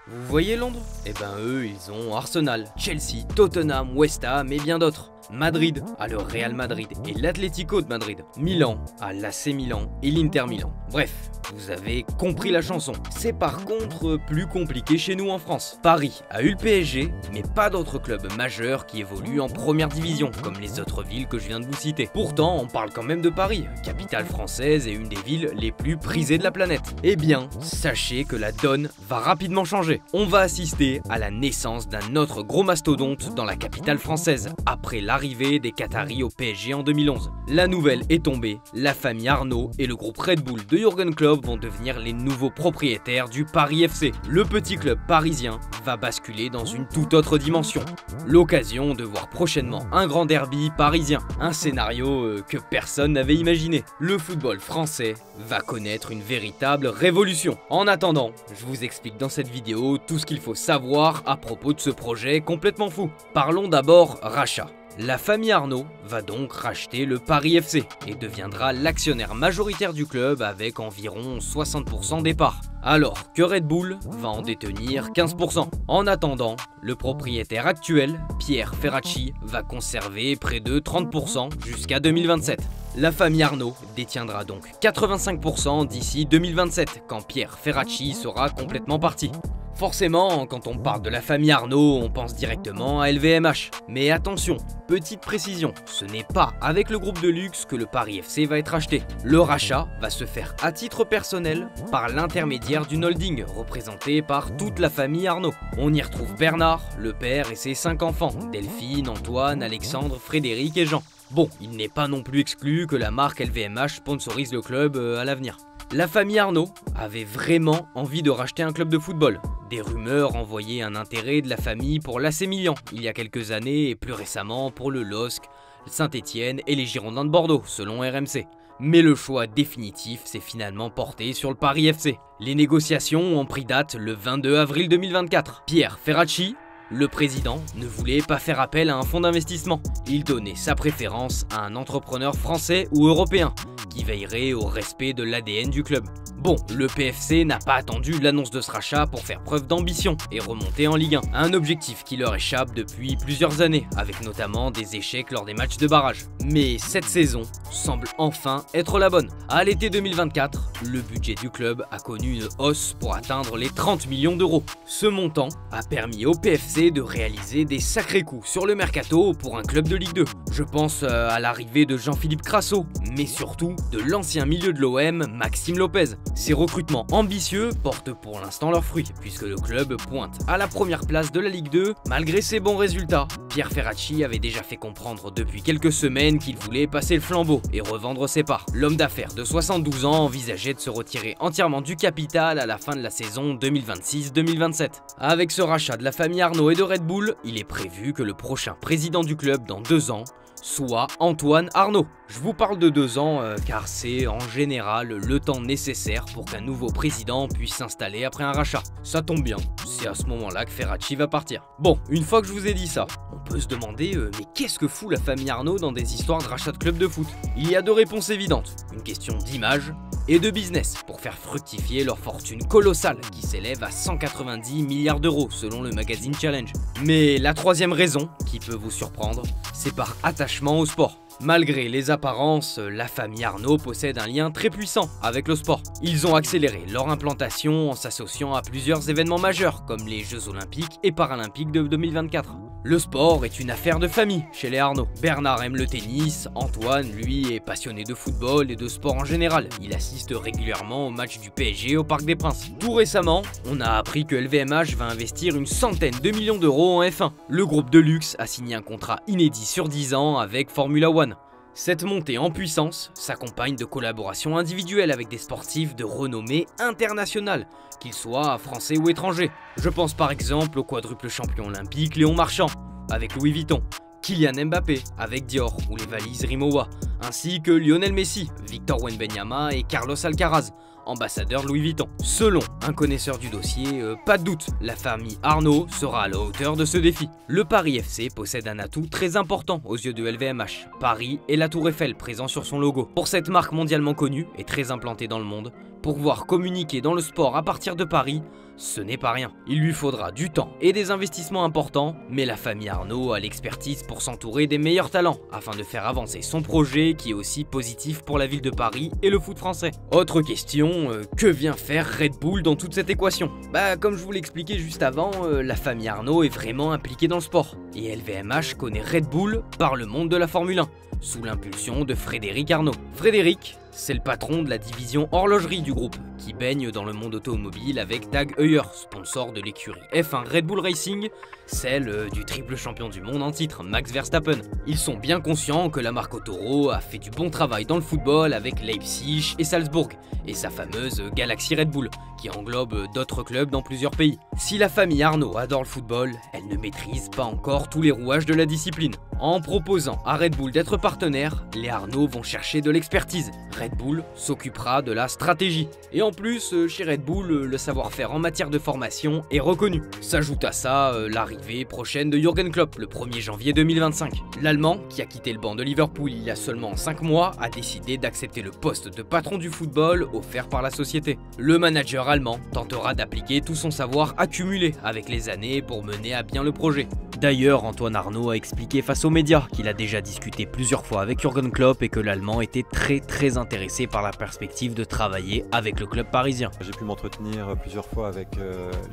Vous voyez Londres? Eh ben eux, ils ont Arsenal, Chelsea, Tottenham, West Ham et bien d'autres. Madrid a le Real Madrid et l'Atlético de Madrid. Milan a l'AC Milan et l'Inter Milan. Bref, vous avez compris la chanson. C'est par contre plus compliqué chez nous en France. Paris a eu le PSG, mais pas d'autres clubs majeurs qui évoluent en première division, comme les autres villes que je viens de vous citer. Pourtant, on parle quand même de Paris, capitale française et une des villes les plus prisées de la planète. Eh bien, sachez que la donne va rapidement changer. On va assister à la naissance d'un autre gros mastodonte dans la capitale française, après l'arrivée des Qataris au PSG en 2011. La nouvelle est tombée, la famille Arnaud et le groupe Red Bull de Jürgen Klopp vont devenir les nouveaux propriétaires du Paris FC. Le petit club parisien va basculer dans une toute autre dimension. L'occasion de voir prochainement un grand derby parisien, un scénario que personne n'avait imaginé. Le football français va connaître une véritable révolution. En attendant, je vous explique dans cette vidéo tout ce qu'il faut savoir à propos de ce projet complètement fou. Parlons d'abord rachat. La famille Arnaud va donc racheter le Paris FC et deviendra l'actionnaire majoritaire du club avec environ 60% des parts, alors que Red Bull va en détenir 15%. En attendant, le propriétaire actuel, Pierre Ferracci, va conserver près de 30% jusqu'à 2027. La famille Arnaud détiendra donc 85% d'ici 2027, quand Pierre Ferracci sera complètement parti. Forcément, quand on parle de la famille Arnaud, on pense directement à LVMH. Mais attention, petite précision, ce n'est pas avec le groupe de luxe que le Paris FC va être acheté. Le rachat va se faire à titre personnel par l'intermédiaire d'une holding représentée par toute la famille Arnaud. On y retrouve Bernard, le père et ses 5 enfants, Delphine, Antoine, Alexandre, Frédéric et Jean. Bon, il n'est pas non plus exclu que la marque LVMH sponsorise le club à l'avenir. La famille Arnaud avait vraiment envie de racheter un club de football. Des rumeurs envoyaient un intérêt de la famille pour l'AC Milan il y a quelques années et plus récemment pour le LOSC, Saint-Étienne et les Girondins de Bordeaux selon RMC. Mais le choix définitif s'est finalement porté sur le Paris FC. Les négociations ont pris date le 22 avril 2024. Pierre Ferracci, le président, ne voulait pas faire appel à un fonds d'investissement. Il donnait sa préférence à un entrepreneur français ou européen qui veillerait au respect de l'ADN du club. Bon, le PFC n'a pas attendu l'annonce de ce rachat pour faire preuve d'ambition et remonter en Ligue 1, un objectif qui leur échappe depuis plusieurs années, avec notamment des échecs lors des matchs de barrage. Mais cette saison semble enfin être la bonne. À l'été 2024, le budget du club a connu une hausse pour atteindre les 30 millions d'euros. Ce montant a permis au PFC de réaliser des sacrés coups sur le mercato pour un club de Ligue 2. Je pense à l'arrivée de Jean-Philippe Crasso, mais surtout de l'ancien milieu de l'OM, Maxime Lopez. Ces recrutements ambitieux portent pour l'instant leurs fruits, puisque le club pointe à la première place de la Ligue 2 malgré ses bons résultats. Pierre Ferracci avait déjà fait comprendre depuis quelques semaines qu'il voulait passer le flambeau et revendre ses parts. L'homme d'affaires de 72 ans envisageait de se retirer entièrement du capital à la fin de la saison 2026-2027. Avec ce rachat de la famille Arnaud et de Red Bull, il est prévu que le prochain président du club dans 2 ans soit Antoine Arnaud. Je vous parle de 2 ans car c'est en général le temps nécessaire pour qu'un nouveau président puisse s'installer après un rachat. Ça tombe bien, c'est à ce moment-là que Ferracci va partir. Bon, une fois que je vous ai dit ça, on peut se demander mais qu'est-ce que fout la famille Arnaud dans des histoires de rachat de clubs de foot? Il y a 2 réponses évidentes, une question d'image et de business pour faire fructifier leur fortune colossale qui s'élève à 190 milliards d'euros selon le magazine Challenge. Mais la 3e raison qui peut vous surprendre, c'est par attachement au sport. Malgré les apparences, la famille Arnaud possède un lien très puissant avec le sport. Ils ont accéléré leur implantation en s'associant à plusieurs événements majeurs comme les Jeux Olympiques et Paralympiques de 2024. Le sport est une affaire de famille chez les Arnaud. Bernard aime le tennis, Antoine, lui, est passionné de football et de sport en général. Il assiste régulièrement aux matchs du PSG au Parc des Princes. Tout récemment, on a appris que LVMH va investir une centaine de millions d'euros en F1. Le groupe de luxe a signé un contrat inédit sur 10 ans avec Formula One. Cette montée en puissance s'accompagne de collaborations individuelles avec des sportifs de renommée internationale, qu'ils soient français ou étrangers. Je pense par exemple au quadruple champion olympique Léon Marchand, avec Louis Vuitton, Kylian Mbappé, avec Dior ou les valises Rimowa, ainsi que Lionel Messi, Victor Wembanyama et Carlos Alcaraz, ambassadeur Louis Vuitton. Selon un connaisseur du dossier, pas de doute, la famille Arnaud sera à la hauteur de ce défi. Le Paris FC possède un atout très important aux yeux de LVMH, Paris et la Tour Eiffel présent sur son logo. Pour cette marque mondialement connue et très implantée dans le monde, pouvoir communiquer dans le sport à partir de Paris, ce n'est pas rien. Il lui faudra du temps et des investissements importants, mais la famille Arnaud a l'expertise pour s'entourer des meilleurs talents afin de faire avancer son projet qui est aussi positif pour la ville de Paris et le foot français. Autre question, que vient faire Red Bull dans toute cette équation? Comme je vous l'expliquais juste avant, la famille Arnaud est vraiment impliquée dans le sport et LVMH connaît Red Bull par le monde de la Formule 1, sous l'impulsion de Frédéric Arnaud. Frédéric, c'est le patron de la division horlogerie du groupe, qui baigne dans le monde automobile avec Dag Heuer, sponsor de l'écurie F1 Red Bull Racing, celle du triple champion du monde en titre, Max Verstappen. Ils sont bien conscients que la marque Autoro a fait du bon travail dans le football avec Leipzig et Salzbourg, et sa fameuse Galaxy Red Bull, qui englobe d'autres clubs dans plusieurs pays. Si la famille Arnaud adore le football, elle ne maîtrise pas encore tous les rouages de la discipline. En proposant à Red Bull d'être partenaire, les Arnaud vont chercher de l'expertise. Red Bull s'occupera de la stratégie. Et en plus, chez Red Bull, le savoir-faire en matière de formation est reconnu. S'ajoute à ça l'arrivée prochaine de Jürgen Klopp le 1er janvier 2025. L'Allemand, qui a quitté le banc de Liverpool il y a seulement 5 mois, a décidé d'accepter le poste de patron du football offert par la société. Le manager allemand tentera d'appliquer tout son savoir accumulé avec les années pour mener à bien le projet. D'ailleurs, Antoine Arnaud a expliqué face aux médias qu'il a déjà discuté plusieurs fois avec Jürgen Klopp et que l'Allemand était très intéressé par la perspective de travailler avec le club parisien. J'ai pu m'entretenir plusieurs fois avec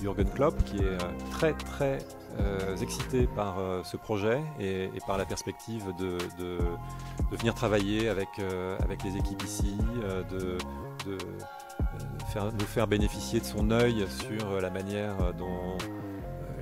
Jürgen Klopp qui est très excité par ce projet et par la perspective de venir travailler avec les équipes ici, de nous faire bénéficier de son œil sur la manière dont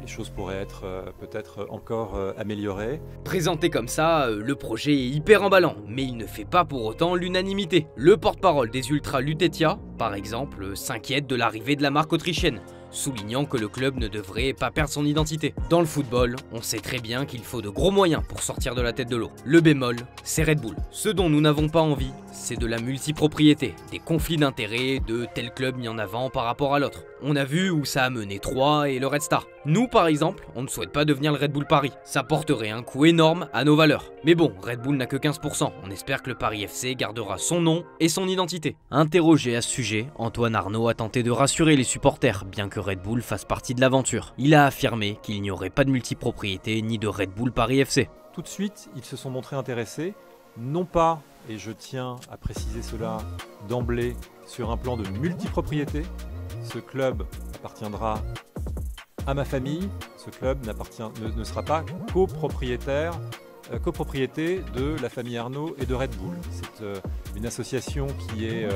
les choses pourraient être peut-être encore améliorées. Présenté comme ça, le projet est hyper emballant, mais il ne fait pas pour autant l'unanimité. Le porte-parole des Ultras Lutetia, par exemple, s'inquiète de l'arrivée de la marque autrichienne, soulignant que le club ne devrait pas perdre son identité. Dans le football, on sait très bien qu'il faut de gros moyens pour sortir de la tête de l'eau. Le bémol, c'est Red Bull. Ce dont nous n'avons pas envie, c'est de la multipropriété, des conflits d'intérêts de tel club mis en avant par rapport à l'autre. On a vu où ça a mené Troyes et le Red Star. Nous, par exemple, on ne souhaite pas devenir le Red Bull Paris. Ça porterait un coût énorme à nos valeurs. Mais bon, Red Bull n'a que 15%. On espère que le Paris FC gardera son nom et son identité. Interrogé à ce sujet, Antoine Arnaud a tenté de rassurer les supporters, bien que Red Bull fasse partie de l'aventure. Il a affirmé qu'il n'y aurait pas de multipropriété ni de Red Bull Paris FC. Tout de suite, ils se sont montrés intéressés, non pas, et je tiens à préciser cela d'emblée, sur un plan de multipropriété. Ce club appartiendra à ma famille, ce club ne sera pas copropriété de la famille Arnaud et de Red Bull. C'est une association qui est,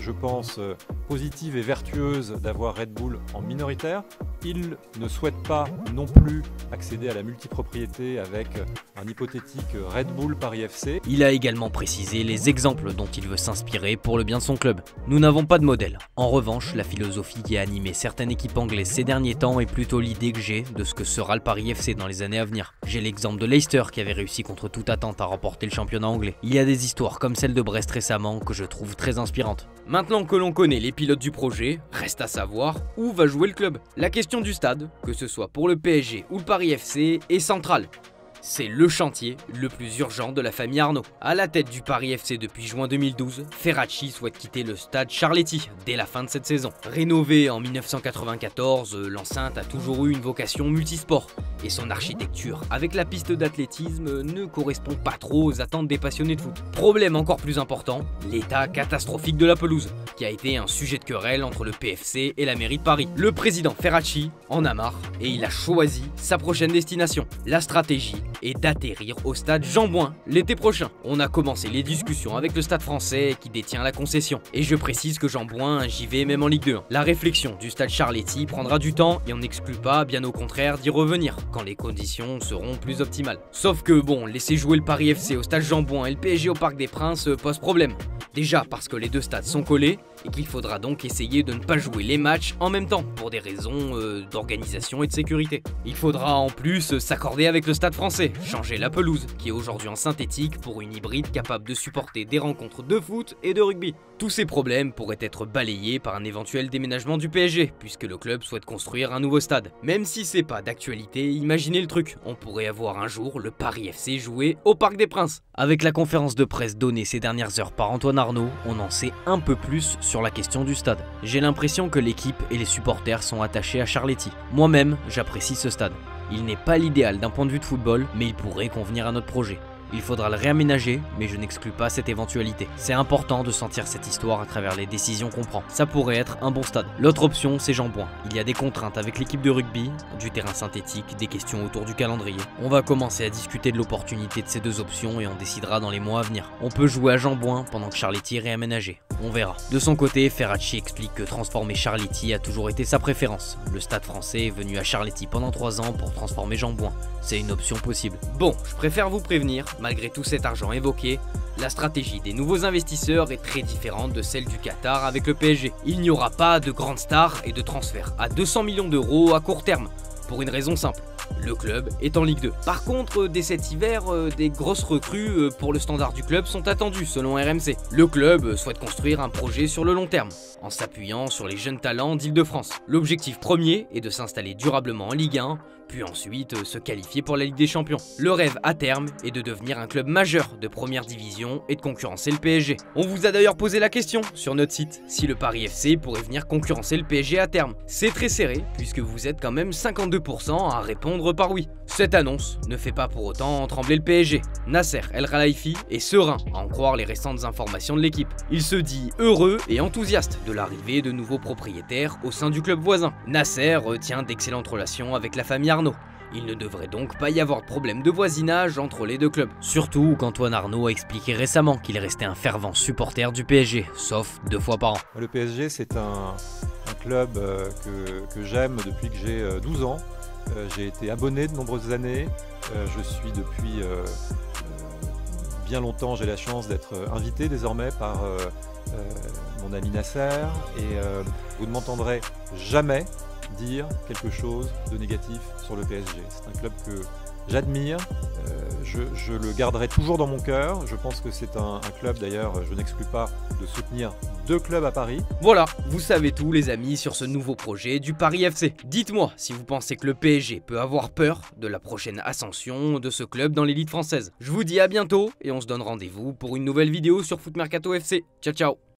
je pense, positive et vertueuse d'avoir Red Bull en minoritaire. Il ne souhaite pas non plus accéder à la multipropriété avec un hypothétique Red Bull Paris FC. Il a également précisé les exemples dont il veut s'inspirer pour le bien de son club. Nous n'avons pas de modèle. En revanche, la philosophie qui a animé certaines équipes anglaises ces derniers temps est plutôt l'idée que j'ai de ce que sera le Paris FC dans les années à venir. J'ai l'exemple de Leicester qui avait réussi contre toute attente à remporter le championnat anglais. Il y a des histoires comme celle de Brest récemment que je trouve très inspirantes. Maintenant que l'on connaît les pilotes du projet, reste à savoir où va jouer le club. La question du stade, que ce soit pour le PSG ou le Paris FC, est centrale. C'est le chantier le plus urgent de la famille Arnaud. À la tête du Paris FC depuis juin 2012, Ferracci souhaite quitter le stade Charletti dès la fin de cette saison. Rénové en 1994, l'enceinte a toujours eu une vocation multisport et son architecture avec la piste d'athlétisme ne correspond pas trop aux attentes des passionnés de foot. Problème encore plus important, l'état catastrophique de la pelouse, qui a été un sujet de querelle entre le PFC et la mairie de Paris. Le président Ferracci en a marre et il a choisi sa prochaine destination. La stratégie est d'atterrir au stade Jean-Bouin l'été prochain. On a commencé les discussions avec le stade français qui détient la concession. Et je précise que Jean-Bouin, j'y vais même en Ligue 2. La réflexion du stade Charletti prendra du temps et on n'exclut pas, bien au contraire, d'y revenir quand les conditions seront plus optimales. Sauf que bon, laisser jouer le Paris FC au stade Jean-Bouin et le PSG au Parc des Princes pose problème. Déjà parce que les deux stades sont collés et qu'il faudra donc essayer de ne pas jouer les matchs en même temps pour des raisons d'organisation et de sécurité. Il faudra en plus s'accorder avec le stade français, changer la pelouse qui est aujourd'hui en synthétique pour une hybride capable de supporter des rencontres de foot et de rugby. Tous ces problèmes pourraient être balayés par un éventuel déménagement du PSG puisque le club souhaite construire un nouveau stade. Même si c'est pas d'actualité, imaginez le truc, on pourrait avoir un jour le Paris FC jouer au Parc des Princes. Avec la conférence de presse donnée ces dernières heures par Antoine Arnaud, on en sait un peu plus sur sur la question du stade. J'ai l'impression que l'équipe et les supporters sont attachés à Charletti. Moi-même, j'apprécie ce stade. Il n'est pas l'idéal d'un point de vue de football, mais il pourrait convenir à notre projet. Il faudra le réaménager, mais je n'exclus pas cette éventualité. C'est important de sentir cette histoire à travers les décisions qu'on prend. Ça pourrait être un bon stade. L'autre option, c'est Jean-Bouin. Il y a des contraintes avec l'équipe de rugby, du terrain synthétique, des questions autour du calendrier. On va commencer à discuter de l'opportunité de ces deux options et on décidera dans les mois à venir. On peut jouer à Jean-Bouin pendant que Charletti est réaménagé. On verra. De son côté, Ferracci explique que transformer Charletti a toujours été sa préférence. Le stade français est venu à Charletti pendant 3 ans pour transformer Jean-Bouin. C'est une option possible. Bon, je préfère vous prévenir, malgré tout cet argent évoqué, la stratégie des nouveaux investisseurs est très différente de celle du Qatar avec le PSG. Il n'y aura pas de grandes stars et de transferts à 200 millions d'euros à court terme, pour une raison simple. Le club est en Ligue 2. Par contre, dès cet hiver, des grosses recrues pour le standard du club sont attendues selon RMC. Le club souhaite construire un projet sur le long terme, en s'appuyant sur les jeunes talents d'Île-de-France. L'objectif premier est de s'installer durablement en Ligue 1, puis ensuite se qualifier pour la Ligue des Champions. Le rêve à terme est de devenir un club majeur de première division et de concurrencer le PSG. On vous a d'ailleurs posé la question sur notre site, si le Paris FC pourrait venir concurrencer le PSG à terme. C'est très serré, puisque vous êtes quand même 52% à répondre par oui. Cette annonce ne fait pas pour autant trembler le PSG. Nasser El Khelaifi est serein, à en croire les récentes informations de l'équipe. Il se dit heureux et enthousiaste de l'arrivée de nouveaux propriétaires au sein du club voisin. Nasser tient d'excellentes relations avec la famille Arnaud. Il ne devrait donc pas y avoir de problème de voisinage entre les deux clubs. Surtout qu'Antoine Arnaud a expliqué récemment qu'il est resté un fervent supporter du PSG, sauf 2 fois par an. Le PSG, c'est un club que j'aime depuis que j'ai 12 ans. J'ai été abonné de nombreuses années. Je suis depuis bien longtemps, j'ai la chance d'être invité désormais par mon ami Nasser. Et vous ne m'entendrez jamais dire quelque chose de négatif sur le PSG. C'est un club que j'admire, je le garderai toujours dans mon cœur. Je pense que c'est un club, d'ailleurs, je n'exclus pas de soutenir 2 clubs à Paris. Voilà, vous savez tout les amis sur ce nouveau projet du Paris FC. Dites-moi si vous pensez que le PSG peut avoir peur de la prochaine ascension de ce club dans l'élite française. Je vous dis à bientôt et on se donne rendez-vous pour une nouvelle vidéo sur Foot Mercato FC. Ciao ciao.